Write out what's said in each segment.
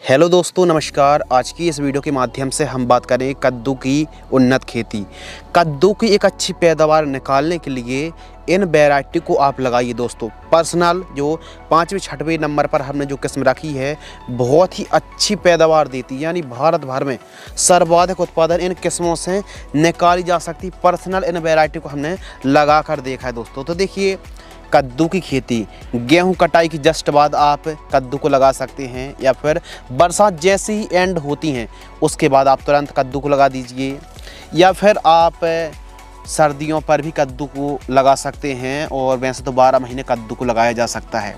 Hello दोस्तों, नमस्कार। आज की इस वीडियो के माध्यम से हम बात करें कद्दू की उन्नत खेती। कद्दू की एक अच्छी पैदावार निकालने के लिए इन वैरायटी को आप लगाइए दोस्तों। पर्सनल जो 5वें 6वें नंबर पर हमने जो किस्म रखी है, बहुत ही अच्छी पैदावार देती है। यानी भारत भर में सर्वाधिक उत्पादन इन किस्मों से निकाली जा सकती। पर्सनल इन वैरायटी को हमने लगा कर देखा है दोस्तों। तो देखिए, कद्दू की खेती गेहूं कटाई की जस्ट बाद आप कद्दू को लगा सकते हैं, या फिर बरसात जैसे ही एंड होती हैं उसके बाद आप तुरंत कद्दू को लगा दीजिए, या फिर आप सर्दियों पर भी कद्दू को लगा सकते हैं। और वैसे तो 12 महीने कद्दू को लगाया जा सकता है।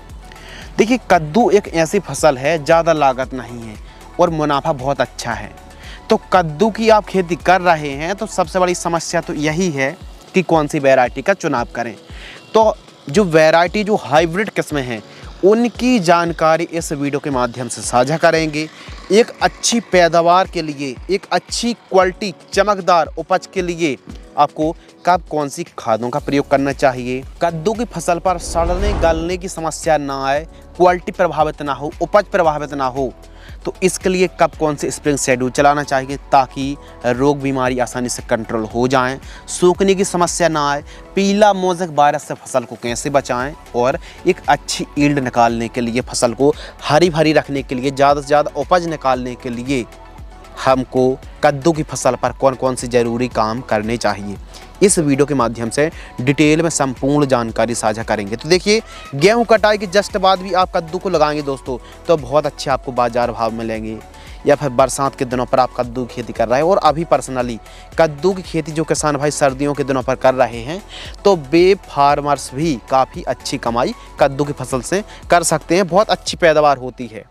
देखिए, कद्दू एक ऐसी फसल है, ज़्यादा लागत नहीं है और मुनाफा बहुत अच्छा है। तो कद्दू की आप खेती कर रहे हैं तो सबसे बड़ी समस्या तो यही है कि कौन सी वैरायटी का चुनाव करें। तो जो वैरायटी जो हाइब्रिड किस्में हैं उनकी जानकारी इस वीडियो के माध्यम से साझा करेंगे। एक अच्छी पैदावार के लिए, एक अच्छी क्वालिटी चमकदार उपज के लिए आपको कब कौन सी खादों का प्रयोग करना चाहिए, कद्दू की फसल पर सड़ने गलने की समस्या ना आए, क्वालिटी प्रभावित ना हो, उपज प्रभावित ना हो, तो इसके लिए कब कौन से स्प्रिंग शेड्यूल चलाना चाहिए ताकि रोग बीमारी आसानी से कंट्रोल हो जाएं, सूखने की समस्या ना आए, पीला मोज़ेक वायरस से फसल को कैसे बचाएं, और एक अच्छी यील्ड निकालने के लिए, फसल को हरी भरी रखने के लिए, ज़्यादा से ज़्यादा उपज निकालने के लिए हमको कद्दू की फसल पर कौन कौन से ज़रूरी काम करने चाहिए, इस वीडियो के माध्यम से डिटेल में संपूर्ण जानकारी साझा करेंगे। तो देखिए, गेहूं कटाई के जस्ट बाद भी आप कद्दू को लगाएंगे दोस्तों तो बहुत अच्छे आपको बाजार भाव मिलेंगे। या फिर बरसात के दिनों पर आप कद्दू की खेती कर रहे हैं, और अभी पर्सनली कद्दू की खेती जो किसान भाई सर्दियों के दिनों पर कर रहे हैं, तो वे फार्मर्स भी काफ़ी अच्छी कमाई कद्दू की फसल से कर सकते हैं। बहुत अच्छी पैदावार होती है।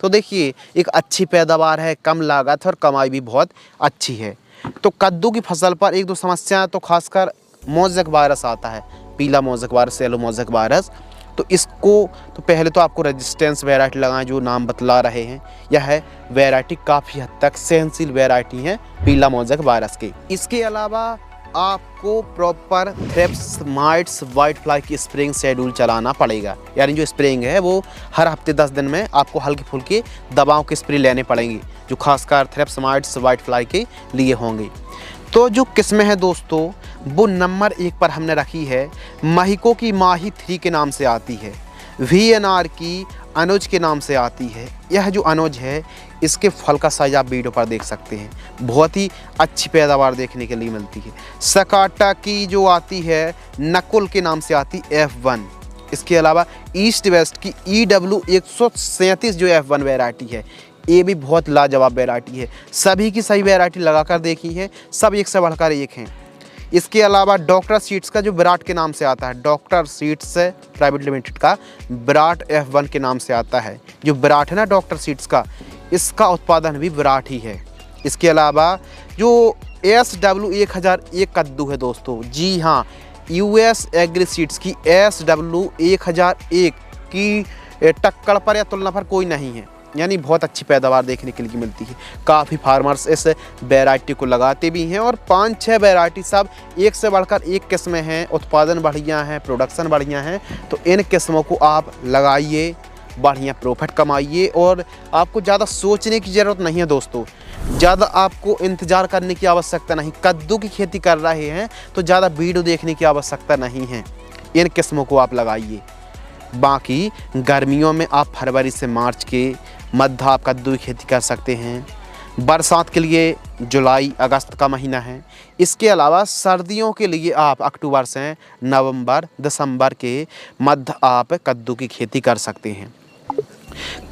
तो देखिए, एक अच्छी पैदावार है, कम लागत और कमाई भी बहुत अच्छी है। तो कद्दू की फसल पर एक दो समस्याएं तो खासकर मोज़ेक वायरस आता है, पीला mosaic virus, yellow mosaic virus. तो इसको तो पहले तो आपको रेजिस्टेंस वैरायटी लगाएं जो नाम बतला रहे हैं। यह है वैरायटी काफ़ी हद तक सहनशील वैरायटी है पीला मोज़ेक वायरस की। इसके अलावा आपको proper thrips, mites, white fly की स्प्रेइंग शेड्यूल चलाना पड़ेगा। यानी जो स्प्रेइंग है वो हर हफ्ते 10 दिन में आपको हल्की फुल्की दवाओं के स्प्रे लेने पड़ेंगे, जो खासकर थ्रिप्स, माइट्स, वाइट फ्लाई के लिए होंगे। तो जो किस्में हैं दोस्तों, वो नंबर 1 पर हमने रखी है महिको की माही 3 के नाम से आती है, VNR की अनुज के नाम से आती है। यह जो अनुज है, इसके फल का साइज आप वीडियो पर देख सकते हैं, बहुत ही अच्छी पैदावार देखने के लिए मिलती है। सकाटा की जो आती है नकुल के नाम से आती F1। इसके अलावा ईस्ट वेस्ट की EW 137 जो F1 वैरायटी है, ये भी बहुत लाजवाब वैरायटी है। सभी की सही वैरायटी लगाकर देखी है, सब एक से बढ़कर एक हैं। इसके अलावा डॉक्टर सीड्स का जो विराट के नाम से आता है, डॉक्टर सीड्स प्राइवेट लिमिटेड का विराट F1 के नाम से आता है। जो विराट है ना डॉक्टर सीड्स का, इसका उत्पादन भी विराट ही है। इसके अलावा जो SW 1001 कद्दू है दोस्तों, जी हाँ, US एग्री सीड्स की SW 1001 की टक्कर पर या तुलना पर कोई नहीं है। यानी बहुत अच्छी पैदावार देखने के लिए मिलती है। काफ़ी फार्मर्स इस वैरायटी को लगाते भी हैं, और 5-6 वैरायटी सब एक से बढ़कर एक किस्में हैं, उत्पादन बढ़िया है, प्रोडक्शन बढ़िया है। तो इन किस्मों को आप लगाइए, बढ़िया प्रॉफिट कमाइए, और आपको ज़्यादा सोचने की ज़रूरत नहीं है दोस्तों, ज़्यादा आपको इंतज़ार करने की आवश्यकता नहीं। कद्दू की खेती कर रहे हैं तो ज़्यादा वीडियो देखने की आवश्यकता नहीं है, इन किस्मों को आप लगाइए। बाकी गर्मियों में आप फरवरी से मार्च के मध्य आप कद्दू की खेती कर सकते हैं। बरसात के लिए जुलाई अगस्त का महीना है। इसके अलावा सर्दियों के लिए आप अक्टूबर से नवंबर दिसंबर के मध्य आप कद्दू की खेती कर सकते हैं।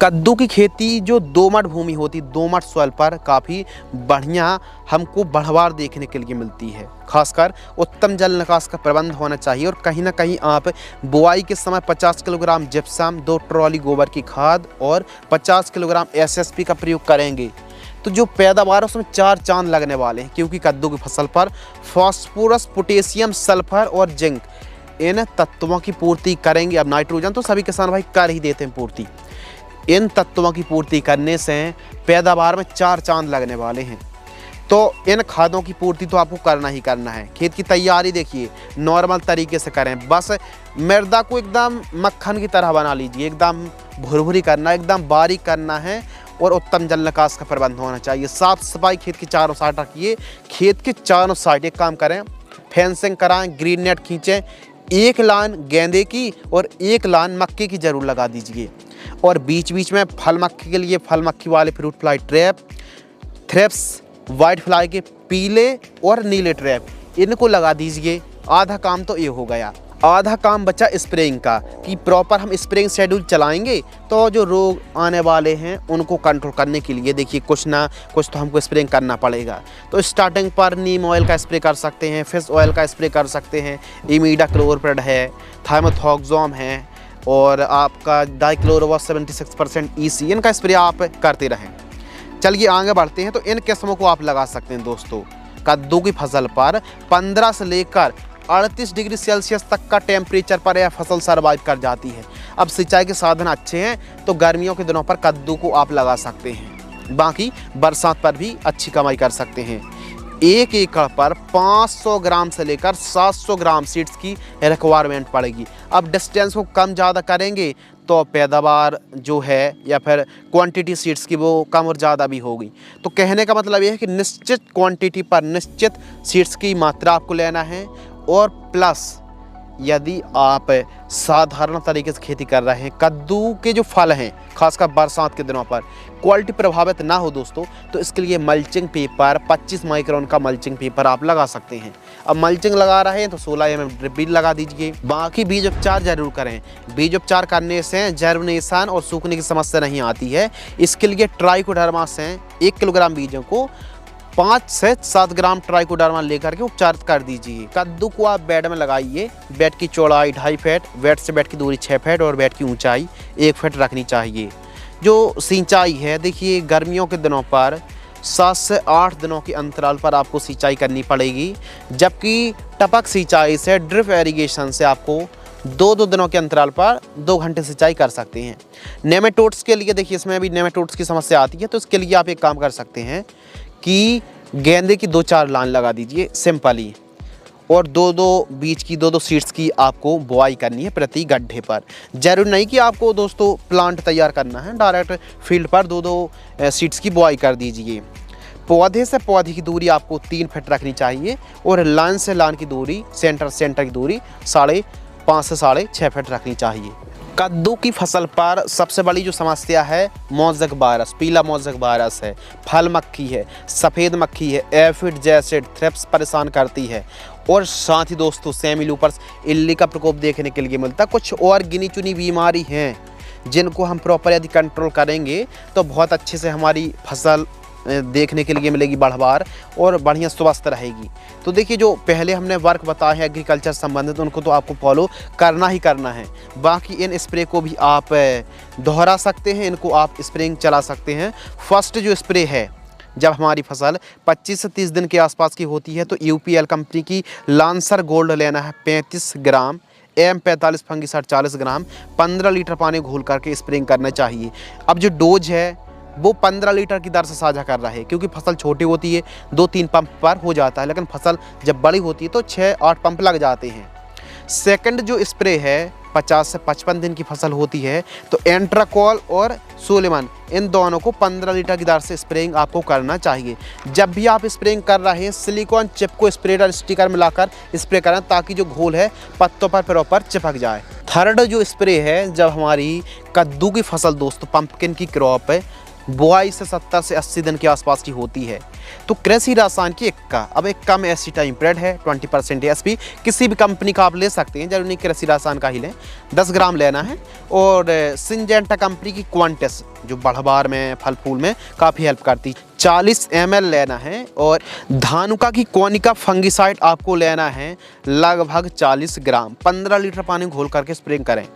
कद्दू की खेती जो दोमट भूमि होती, दोमट सॉइल पर काफ़ी बढ़िया हमको बढ़वार देखने के लिए मिलती है। खासकर उत्तम जल निकास का प्रबंध होना चाहिए, और कहीं ना कहीं आप बुआई के समय 50 किलोग्राम जिप्सम, 2 ट्रॉली गोबर की खाद और 50 किलोग्राम SSP का प्रयोग करेंगे तो जो पैदावार है उसमें 4 चांद लगने वाले हैं। क्योंकि कद्दू की फसल पर फास्फोरस, पोटेशियम, सल्फर और जिंक इन तत्वों की पूर्ति करेंगे। अब नाइट्रोजन तो सभी किसान भाई कर ही देते हैं पूर्ति। इन तत्वों की पूर्ति करने से पैदावार में 4 चांद लगने वाले हैं। तो इन खादों की पूर्ति तो आपको करना ही करना है। खेत की तैयारी देखिए नॉर्मल तरीके से करें, बस मृदा को एकदम मक्खन की तरह बना लीजिए, एकदम भुरभुरी करना, एकदम बारीक करना है और उत्तम जल निकास का प्रबंध होना चाहिए। साफ सफाई खेत के चारों साइड रखिए। खेत के चारों साइड एक काम करें, फेंसिंग कराएं, ग्रीन नेट खींचें, एक लाइन गेंदे की और एक लाइन मक्के की जरूर लगा दीजिए। और बीच बीच में फल मक्खी के लिए फल मक्खी वाले fruit fly trap, thrips white fly के पीले और नीले ट्रैप, इनको लगा दीजिए। आधा काम तो ये हो गया। आधा काम बचा स्प्रेइंग का, कि प्रॉपर हम स्प्रेइंग शेड्यूल चलाएंगे तो जो रोग आने वाले हैं उनको कंट्रोल करने के लिए देखिए कुछ ना कुछ तो हमको स्प्रेइंग करना पड़ेगा। तो स्टार्टिंग पर नीम ऑयल का स्प्रे कर सकते हैं, फिश ऑयल का स्प्रे कर सकते हैं, इमीडाक्लोप्रिड है, थाइमेथॉक्सोम है, और आपका डाइक्लोरोवास 76% EC, इनका स्प्रे आप करते रहें। चलिए आगे बढ़ते हैं। तो इन किस्मों को आप लगा सकते हैं दोस्तों। कद्दू की फसल पर 15 से लेकर 38 डिग्री सेल्सियस तक का टेम्परेचर पर यह फसल सर्वाइव कर जाती है। अब सिंचाई के साधन अच्छे हैं तो गर्मियों के दिनों पर कद्दू को आप लगा सकते हैं। बाकी बरसात पर भी अच्छी कमाई कर सकते हैं। 1 एकड़ पर 500 ग्राम से लेकर 700 ग्राम सीड्स की रिक्वायरमेंट पड़ेगी। अब डिस्टेंस को कम ज़्यादा करेंगे तो पैदावार जो है या फिर क्वांटिटी सीड्स की वो कम और ज़्यादा भी होगी। तो कहने का मतलब ये है कि निश्चित क्वांटिटी पर निश्चित सीड्स की मात्रा आपको लेना है। और प्लस यदि आप साधारण तरीके से खेती कर रहे हैं, कद्दू के जो फल हैं खासकर बरसात के दिनों पर क्वालिटी प्रभावित ना हो दोस्तों, तो इसके लिए मल्चिंग पेपर 25 माइक्रोन का मल्चिंग पेपर आप लगा सकते हैं। अब मल्चिंग लगा रहे हैं तो 16 mm ड्रिप बीज लगा दीजिए। बाकी बीज उपचार जरूर करें। बीज उपचार करने से जर्मिनेशन और सूखने की समस्या नहीं आती है। इसके लिए ट्राइकोडर्मा से 1 किलोग्राम बीजों को 5 से 7 ग्राम ट्राइकोडर्मा लेकर के उपचारित कर दीजिए। कद्दू को आप बेड में लगाइए। बेड की चौड़ाई 2.5 फीट, बेड से बेड की दूरी 6 फीट और बेड की ऊंचाई 1 फीट रखनी चाहिए। जो सिंचाई है देखिए, गर्मियों के दिनों पर 7 से 8 दिनों के अंतराल पर आपको सिंचाई करनी पड़ेगी, जबकि टपक सिंचाई से ड्रिप इरिगेशन से आपको 2-2 दिनों के अंतराल पर 2 घंटे सिंचाई कर सकते हैं। नेमेटोड्स के लिए देखिए, इसमें भी नेमेटोड्स की समस्या आती है, तो इसके लिए आप एक काम कर सकते हैं कि गेंदे की 2-4 लाइन लगा दीजिए सिंपली, और 2-2 बीच की 2-2 सीड्स की आपको बुआई करनी है प्रति गड्ढे पर। जरूर नहीं कि आपको दोस्तों प्लांट तैयार करना है, डायरेक्ट फील्ड पर 2-2 सीड्स की बुआई कर दीजिए। पौधे से पौधे की दूरी आपको 3 फीट रखनी चाहिए और लाइन से लाइन की दूरी, सेंटर की दूरी 5.5 से 6.5 फीट रखनी चाहिए। कद्दू की फसल पर सबसे बड़ी जो समस्या है मोज़ेक वायरस, पीला मोज़ेक वायरस है, फल मक्खी है, सफ़ेद मक्खी है, एफिड जैसे थ्रिप्स परेशान करती है, और साथ ही दोस्तों सेमिलूपर्स इल्ली का प्रकोप देखने के लिए मिलता है। कुछ और गिनी चुनी बीमारी हैं जिनको हम प्रॉपर यदि कंट्रोल करेंगे तो बहुत अच्छे से हमारी फसल देखने के लिए मिलेगी बढ़वार और बढ़िया स्वस्थ रहेगी। तो देखिए, जो पहले हमने वर्क बताए हैं एग्रीकल्चर संबंधित, उनको तो आपको फॉलो करना ही करना है। बाकी इन स्प्रे को भी आप दोहरा सकते हैं, इनको आप स्प्रेइंग चला सकते हैं। फर्स्ट जो स्प्रे है जब हमारी फसल 25 से 30 दिन के आसपास की होती है तो UPL कंपनी की लांसर गोल्ड लेना है 35 ग्राम, M45 फंगिसाइड 40 ग्राम, 15 लीटर पानी घोल करके स्प्रेइंग करना चाहिए। अब जो डोज है वो 15 लीटर की दर से साझा कर रहा है, क्योंकि फसल छोटी होती है 2-3 पंप पर हो जाता है, लेकिन फसल जब बड़ी होती है तो 6-8 पंप लग जाते हैं। सेकंड जो स्प्रे है 50 से 55 दिन की फसल होती है तो एंट्राकॉल और सोलेमन, इन दोनों को 15 लीटर की दर से स्प्रेइंग आपको करना चाहिए। जब भी आप स्प्रेइंग कर रहे हैं सिलिकॉन चिप को स्प्रेडर स्टिकर मिलाकर स्प्रे करें, ताकि जो घोल है पत्तों पर प्रॉपर चिपक जाए। थर्ड जो स्प्रे है जब हमारी कद्दू की फसल दोस्तों पंपकिन की क्रॉप है बुआई से 70 से 80 दिन के आसपास की होती है तो कृषि रसायन की अब एक कम एसिटाइमप्रेड है 20% SP, किसी भी कंपनी का आप ले सकते हैं, जरूरी नहीं कृषि रसायन का ही लें। 10 ग्राम लेना है। और सिंजेंटा कंपनी की क्वांटस जो बढ़वार में फल फूल में काफ़ी हेल्प करती, 40 ml लेना है। और धानुका की कोनिका फंगिसाइड आपको लेना है लगभग 40 ग्राम, 15 लीटर पानी घोल करके स्प्रे करें।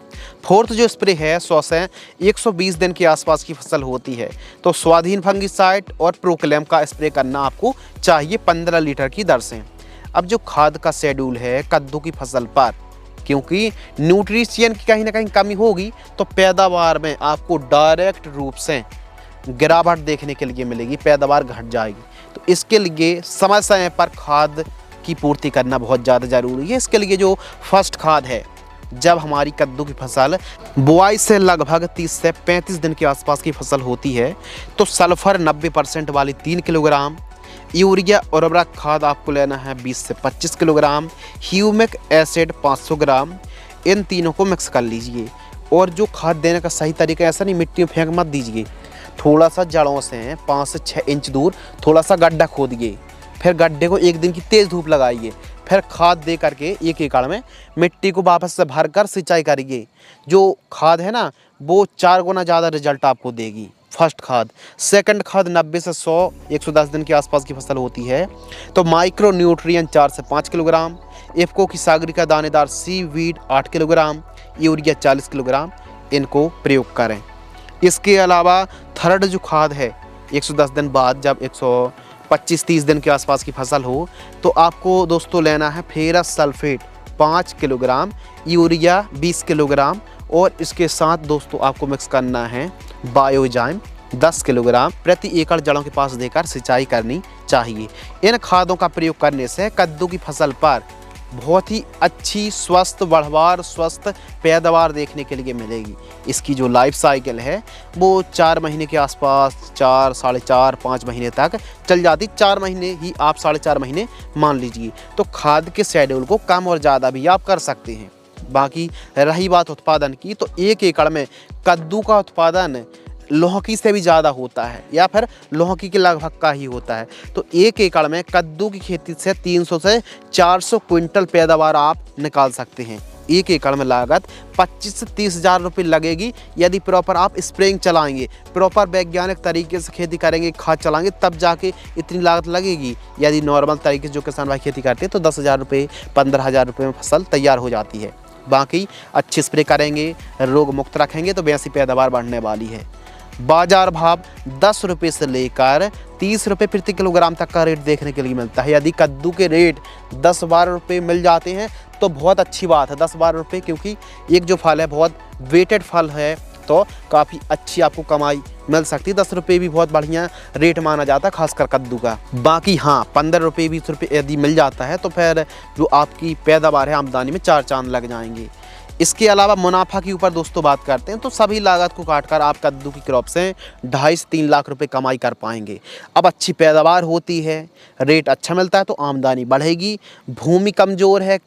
फोर्थ जो स्प्रे है 100 से 120 दिन के आसपास की फसल होती है तो स्वाधीन फंगिसाइड और प्रोक्लेम का स्प्रे करना आपको चाहिए 15 लीटर की दर से। अब जो खाद का शेड्यूल है कद्दू की फसल पर, क्योंकि न्यूट्रिशन की कहीं ना कहीं कमी होगी तो पैदावार में आपको डायरेक्ट रूप से गिरावट देखने के लिए मिलेगी, पैदावार घट जाएगी। तो इसके लिए समय समय पर खाद की पूर्ति करना बहुत ज़्यादा ज़रूरी है। इसके लिए जो फर्स्ट खाद है जब हमारी कद्दू की फसल बुआई से लगभग 30 से 35 दिन के आसपास की फसल होती है तो सल्फर 90% वाली 3 किलोग्राम, यूरिया उर्वरक खाद आपको लेना है 20 से 25 किलोग्राम, ह्यूमिक एसिड 500 ग्राम। इन तीनों को मिक्स कर लीजिए। और जो खाद देने का सही तरीका, ऐसा नहीं मिट्टी में फेंक मत दीजिए, थोड़ा सा जड़ों से 5 से 6 इंच दूर थोड़ा सा गड्ढा खोदिए, फिर गड्ढे को 1 दिन की तेज़ धूप लगाइए, फिर खाद दे करके 1 एकड़ में मिट्टी को वापस से भर कर सिंचाई करिए। जो खाद है ना वो 4 गुना ज़्यादा रिजल्ट आपको देगी फर्स्ट खाद। सेकंड खाद 90 से 110 दिन के आसपास की फसल होती है तो माइक्रो न्यूट्रिएंट 4 से 5 किलोग्राम, इफ्को की सागरिका दानेदार सीवीड 8 किलोग्राम, यूरिया 40 किलोग्राम इनको प्रयोग करें। इसके अलावा थर्ड जो खाद है 110 दिन बाद, जब 125-30 दिन के आसपास की फसल हो तो आपको दोस्तों लेना है ferrous sulphate 5 kilogram, urea 20 kilogram और इसके साथ दोस्तों आपको मिक्स करना है बायोजाइम 10 किलोग्राम प्रति एकड़ जड़ों के पास देकर सिंचाई करनी चाहिए। इन खादों का प्रयोग करने से कद्दू की फसल पर बहुत ही अच्छी स्वस्थ बढ़वार स्वस्थ पैदावार देखने के लिए मिलेगी। इसकी जो लाइफ साइकिल है वो 4 महीने के आसपास, 4, 4.5, 5 महीने तक चल जाती। 4 महीने ही आप 4.5 महीने मान लीजिए। तो खाद के शेड्यूल को कम और ज़्यादा भी आप कर सकते हैं। बाकी रही बात उत्पादन की, तो 1 एकड़ में कद्दू का उत्पादन लौकी से भी ज़्यादा होता है या फिर लौकी के लगभग का ही होता है। तो 1 एकड़ में कद्दू की खेती से 300 से 400 क्विंटल पैदावार आप निकाल सकते हैं। 1 एकड़ में लागत 25 से 30 हज़ार रुपये लगेगी यदि प्रॉपर आप स्प्रेइंग चलाएंगे, प्रॉपर वैज्ञानिक तरीके से खेती करेंगे, खाद चलाएंगे, तब जाके इतनी लागत लगेगी। यदि नॉर्मल तरीके से जो किसान भाई खेती करते हैं तो 10 हज़ार रुपये 15 हज़ार रुपये में फसल तैयार हो जाती है। बाकी अच्छे स्प्रे करेंगे, रोग मुक्त रखेंगे तो वैसी पैदावार बढ़ने वाली है। बाजार भाव 10 रुपये से लेकर 30 रुपये प्रति किलोग्राम तक का रेट देखने के लिए मिलता है। यदि कद्दू के रेट 10-12 रुपये मिल जाते हैं तो बहुत अच्छी बात है। 10-12 रुपये, क्योंकि एक जो फल है बहुत वेटेड फल है तो काफ़ी अच्छी आपको कमाई मिल सकती है। 10 रुपये भी बहुत बढ़िया रेट माना जाता है खासकर कद्दू का। बाकी हाँ 15 रुपये 20 रुपये यदि मिल जाता है तो फिर जो आपकी पैदावार है आमदनी में 4 चांद लग जाएंगे। इसके अलावा मुनाफा के ऊपर दोस्तों बात करते हैं तो सभी लागत को काटकर आप कद्दू की क्रॉप से 2.5 से 3 लाख रुपए कमाई कर पाएंगे। अब अच्छी पैदावार होती है, रेट अच्छा मिलता है तो आमदनी बढ़ेगी। भूमि कमज़ोर है,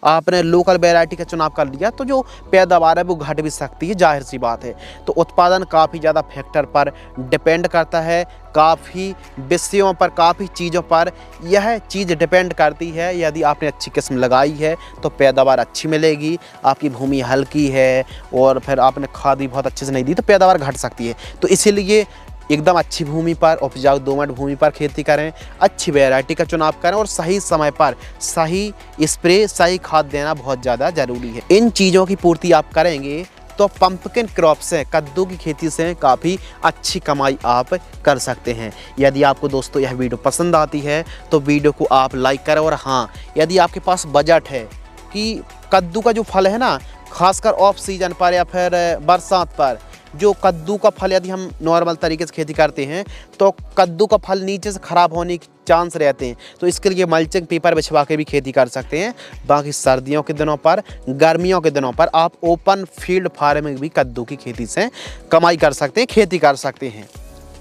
आपने लोकल वैरायटी का चुनाव कर लिया तो जो पैदावार है वो घट भी सकती है, जाहिर सी बात है। तो उत्पादन काफ़ी ज़्यादा फैक्टर पर डिपेंड करता है, काफ़ी विषयों पर, काफ़ी चीज़ों पर यह चीज़ डिपेंड करती है। यदि आपने अच्छी किस्म लगाई है तो पैदावार अच्छी मिलेगी, आपकी भूमि हल्की है और फिर आपने खाद भी बहुत अच्छे से नहीं दी तो पैदावार घट सकती है। तो इसीलिए एकदम अच्छी भूमि पर, उपजाऊ दोमट भूमि पर खेती करें, अच्छी वैरायटी का चुनाव करें और सही समय पर सही स्प्रे, सही खाद देना बहुत ज़्यादा ज़रूरी है। इन चीज़ों की पूर्ति आप करेंगे तो पंपकिन क्रॉप से, कद्दू की खेती से काफ़ी अच्छी कमाई आप कर सकते हैं। यदि आपको दोस्तों यह वीडियो पसंद आती है तो वीडियो को आप लाइक करें। और हाँ, यदि आपके पास बजट है कि कद्दू का जो फल है ना, खासकर ऑफ सीजन पर या फिर बरसात पर, जो कद्दू का फल यदि हम नॉर्मल तरीके से खेती करते हैं तो कद्दू का फल नीचे से ख़राब होने के चांस रहते हैं, तो इसके लिए मल्चिंग पेपर बिछवा के भी खेती कर सकते हैं। बाकी सर्दियों के दिनों पर, गर्मियों के दिनों पर आप ओपन फील्ड फार्मिंग भी कद्दू की खेती से कमाई कर सकते हैं, खेती कर सकते हैं।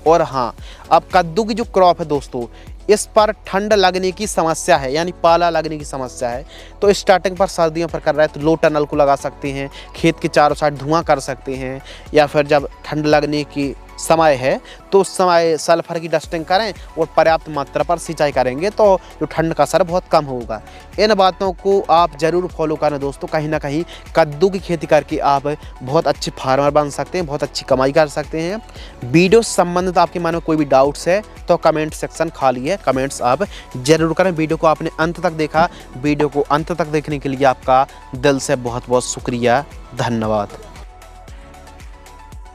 और हाँ, अब कद्दू की जो क्रॉप है दोस्तों, इस पर ठंड लगने की समस्या है, यानी पाला लगने की समस्या है। तो स्टार्टिंग पर सर्दियों पर कर रहा है तो लो टनल को लगा सकते हैं, खेत के चारों साइड धुआं कर सकते हैं, या फिर जब ठंड लगने की समय है तो उस समय सल्फर की डस्टिंग करें और पर्याप्त मात्रा पर सिंचाई करेंगे तो जो ठंड का असर बहुत कम होगा। इन बातों को आप ज़रूर फॉलो करें दोस्तों। कहीं ना कहीं कद्दू की खेती करके आप बहुत अच्छे फार्मर बन सकते हैं, बहुत अच्छी कमाई कर सकते हैं। वीडियो से संबंधित आपके मन में कोई भी डाउट्स है तो कमेंट सेक्शन खाली है, कमेंट्स आप ज़रूर करें। वीडियो को आपने अंत तक देखा, वीडियो को अंत तक देखने के लिए आपका दिल से बहुत बहुत शुक्रिया, धन्यवाद।